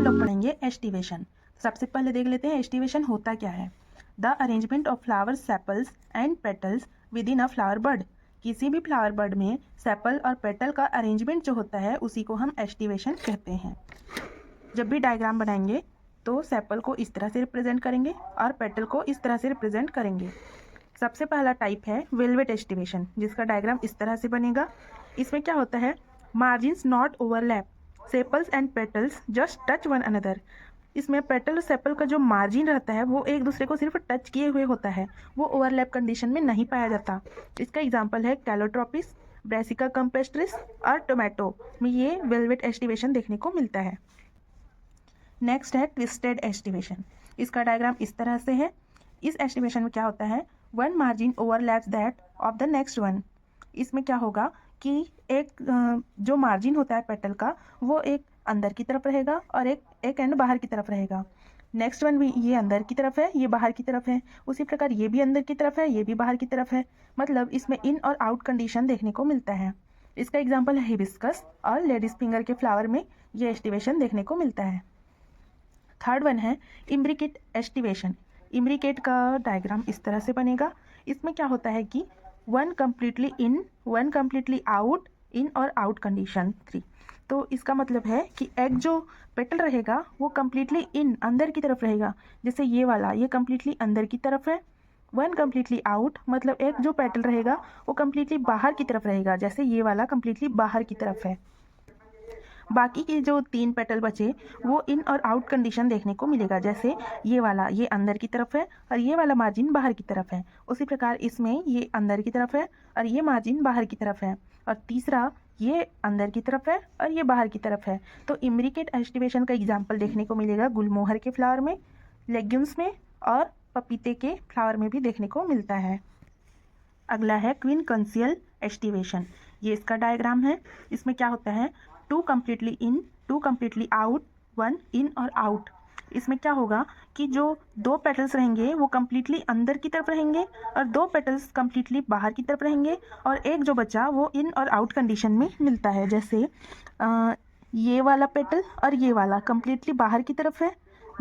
लोग पढ़ेंगे एस्टिवेशन। सबसे पहले देख लेते हैं एस्टिवेशन होता क्या है। The arrangement of flower sepals and petals within a flower bud. किसी भी फ्लावर बड में सेपल और पेटल का अरेंजमेंट जो होता है उसी को हम एस्टिवेशन कहते हैं। जब भी डायग्राम बनाएंगे तो सेपल को इस तरह से रिप्रेजेंट करेंगे और पेटल को इस तरह से रिप्रेजेंट करेंगे। सबसे पहला टाइप है वेलवेट एस्टिवेशन, जिसका डायग्राम इस तरह से बनेगा। इसमें क्या होता है, margins not overlap, sepals and petals just touch one another. इसमें पेटल और सेपल का जो मार्जिन रहता है वो एक दूसरे को सिर्फ टच किए हुए होता है, वो ओवरलैप कंडीशन में नहीं पाया जाता। इसका एग्जांपल है कैलोट्रोपिस, ब्रेसिका कंपेस्ट्रिस और टोमेटो में ये वेलवेट एस्टिवेशन देखने को मिलता है। नेक्स्ट है ट्विस्टेड एस्टिवेशन। इसका डायग्राम इस तरह से है। इस एस्टिवेशन में क्या होता है, one margin overlaps that of the next one. इसमें क्या होगा कि एक जो मार्जिन होता है पेटल का वो एक अंदर की तरफ रहेगा और एक एंड बाहर की तरफ रहेगा। नेक्स्ट वन भी ये अंदर की तरफ है, ये बाहर की तरफ है। उसी प्रकार ये भी अंदर की तरफ है, ये भी बाहर की तरफ है। मतलब इसमें इन और आउट कंडीशन देखने को मिलता है। इसका एग्जाम्पल है हिबिस्कस और लेडीज फिंगर के फ्लावर में ये एस्टिवेशन देखने को मिलता है। थर्ड वन है इम्ब्रिकेट एस्टिवेशन। इम्ब्रिकेट का डायग्राम इस तरह से बनेगा। इसमें क्या होता है कि one completely in, one completely out, in और आउट कंडीशन 3। तो इसका मतलब है कि एक जो पेटल रहेगा वो कम्प्लीटली इन, अंदर की तरफ रहेगा। जैसे ये वाला, ये कम्प्लीटली अंदर की तरफ है। वन कम्प्लीटली आउट मतलब एक जो पेटल रहेगा वो कम्प्लीटली बाहर की तरफ रहेगा, जैसे ये वाला कम्प्लीटली बाहर की तरफ है। बाकी के जो 3 पेटल बचे वो इन और आउट कंडीशन देखने को मिलेगा। जैसे ये वाला, ये अंदर की तरफ है और ये वाला मार्जिन बाहर की तरफ है। उसी प्रकार इसमें ये अंदर की तरफ है और ये मार्जिन बाहर की तरफ है। और तीसरा ये अंदर की तरफ है और ये बाहर की तरफ है। तो इम्ब्रिकेट एस्टिवेशन का एग्जाम्पल देखने को मिलेगा गुलमोहर के फ्लावर में, लेग्यूम्स में और पपीते के फ्लावर में भी देखने को मिलता है। अगला है क्विनकन्सियल एस्टिवेशन। ये इसका डायग्राम है। इसमें क्या होता है, 2 कम्प्लीटली इन, 2 कम्प्लीटली आउट, 1 इन और आउट। इसमें क्या होगा कि जो 2 पेटल्स रहेंगे वो कम्प्लीटली अंदर की तरफ रहेंगे और 2 पेटल्स कम्प्लीटली बाहर की तरफ रहेंगे और एक जो बचा वो इन और आउट कंडीशन में मिलता है। जैसे ये वाला पेटल और ये वाला कम्प्लीटली बाहर की तरफ है,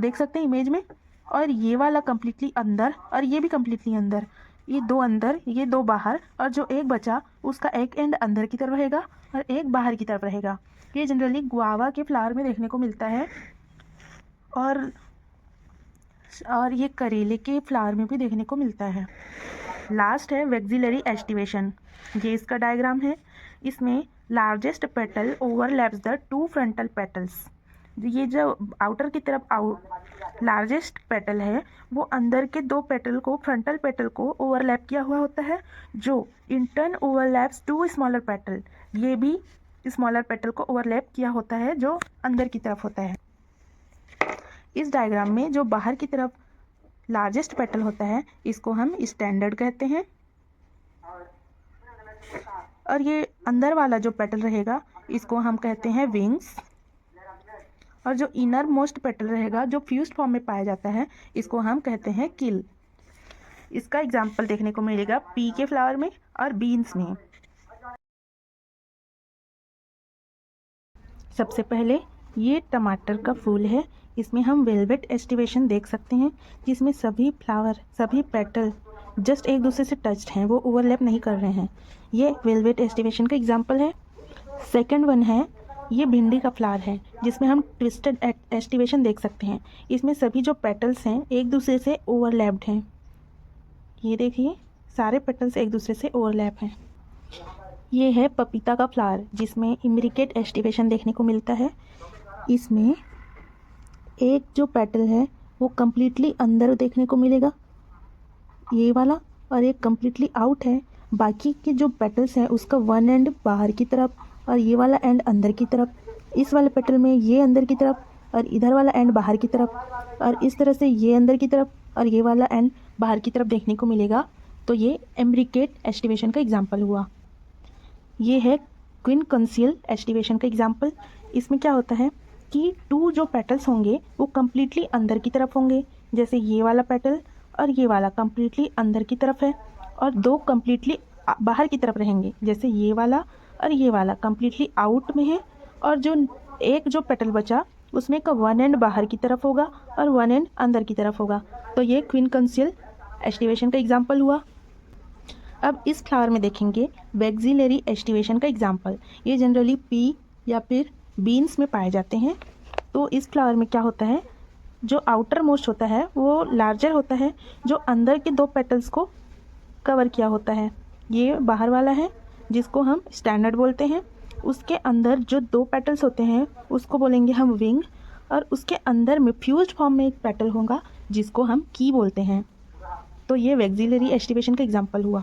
देख सकते हैं इमेज में, और ये वाला कम्प्लीटली अंदर और ये भी कम्प्लीटली अंदर। ये 2 अंदर, ये 2 बाहर, और जो एक बचा उसका एक एंड अंदर की तरफ रहेगा और एक बाहर की तरफ रहेगा। ये जनरली गुआवा के फ्लावर में देखने को मिलता है और ये करेले के फ्लावर में भी देखने को मिलता है। लास्ट है वेक्सिलरी एस्टिवेशन। ये इसका डायग्राम है। इसमें largest petal overlaps the 2 frontal petals. ये जो आउटर की तरफ लार्जेस्ट पेटल है वो अंदर के 2 पेटल को, फ्रंटल पेटल को ओवरलैप किया हुआ होता है, जो in turn overlaps 2 smaller petal. ये भी स्मॉलर पेटल को ओवरलैप किया होता है जो अंदर की तरफ होता है। इस डायग्राम में जो बाहर की तरफ लार्जेस्ट पेटल होता है इसको हम स्टैंडर्ड कहते हैं, और ये अंदर वाला जो पेटल रहेगा इसको हम कहते हैं विंग्स, और जो इनर मोस्ट पेटल रहेगा जो फ्यूज्ड फॉर्म में पाया जाता है इसको हम कहते हैं किल। इसका एग्जाम्पल देखने को मिलेगा पी के फ्लावर में और बीन्स में। सबसे पहले ये टमाटर का फूल है। इसमें हम वेलवेट एस्टिवेशन देख सकते हैं, जिसमें सभी फ्लावर, सभी पेटल जस्ट एक दूसरे से टच्ड हैं, वो ओवरलैप नहीं कर रहे हैं। ये वेलवेट एस्टिवेशन का एग्जाम्पल है। सेकंड वन है, ये भिंडी का फ्लावर है जिसमें हम ट्विस्टेड एस्टिवेशन देख सकते हैं। इसमें सभी जो पेटल्स हैं एक दूसरे से ओवरलैप्ड हैं। ये देखिए, सारे पेटल्स एक दूसरे से ओवरलैप हैं। ये है पपीता का फ्लावर जिसमें इम्ब्रिकेट एस्टिवेशन देखने को मिलता है। इसमें एक जो पेटल है वो कम्प्लीटली अंदर देखने को मिलेगा, ये वाला, और एक कम्प्लीटली आउट है। बाकी के जो पेटल्स हैं उसका 1 एंड बाहर की तरफ और ये वाला एंड अंदर की तरफ। इस वाले पेटल में ये अंदर की तरफ और इधर वाला एंड बाहर की तरफ, और इस तरह से ये अंदर की तरफ और ये वाला एंड बाहर की तरफ देखने को मिलेगा। तो ये इम्ब्रिकेट एस्टिवेशन का एग्जाम्पल हुआ। ये है क्विनकन्सियल एस्टिवेशन का एग्जाम्पल। इसमें क्या होता है कि 2 जो पेटल्स होंगे वो कम्प्लीटली अंदर की तरफ होंगे, जैसे ये वाला पेटल और ये वाला कम्प्लीटली अंदर की तरफ है, और 2 कम्प्लीटली बाहर की तरफ रहेंगे, जैसे ये वाला और ये वाला कम्प्लीटली आउट में है, और जो एक जो पेटल बचा उसमें का वन एंड बाहर की तरफ होगा और वन एंड अंदर की तरफ होगा। तो ये क्विनकन्सियल एस्टिवेशन का एग्जाम्पल हुआ। अब इस फ्लावर में देखेंगे वैक्सिलरी एस्टिवेशन का एग्जाम्पल। ये जनरली पी या फिर बीन्स में पाए जाते हैं। तो इस फ्लावर में क्या होता है, जो आउटर मोस्ट होता है वो लार्जर होता है, जो अंदर के दो पेटल्स को कवर किया होता है। ये बाहर वाला है जिसको हम स्टैंडर्ड बोलते हैं। उसके अंदर जो दो पेटल्स होते हैं उसको बोलेंगे हम विंग, और उसके अंदर में फ्यूज्ड फॉर्म में एक पेटल होगा जिसको हम की बोलते हैं। तो ये वैक्सिलरी एस्टिवेशन का एग्जाम्पल हुआ।